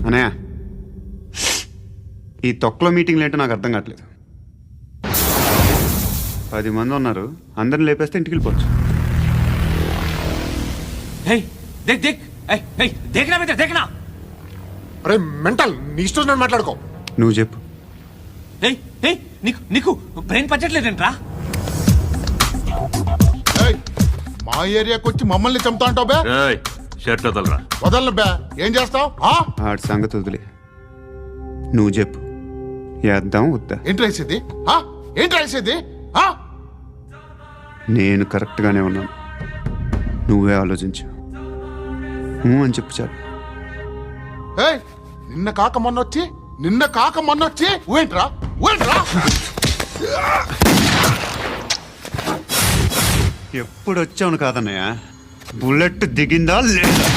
అనయా ఈ తొక్కలో మీటింగ్లు ఏంటో నాకు అర్థం కావట్లేదు. 10 మంది ఉన్నారు, అందరిని లేపేస్తే ఇంటికి వెళ్ళిపోవచ్చు. देखना అరే మెంటల్, నీ ఇష్టం నేను మాట్లాడుకో. నువ్వు చెప్పు. నీకు బ్రెయిన్ పచ్చట్లేదంట్రా. ఏయ్, మా ఏరియాకి వచ్చి మమ్మల్ని చంపుతా అంటావు బే? షర్ట్ వదలరా. వదలను బే. ఏం చేస్తావు? ఆడి సంగతి వదిలే, నువ్వు చెప్పు. వేద్దాం వద్దా? ఏంటి రాసేది? ఏంటి రాసేది? నేను కరెక్ట్గానే ఉన్నాను, నువ్వే ఆలోచించు. అని చెప్పు చాలు. ఏయ్, నిన్న కాక మొన్నొచ్చి ఊయంట్రా. ఎప్పుడు వచ్చావును కాదన్నయ్య, బుల్లెట్ దిగిందా లేదా?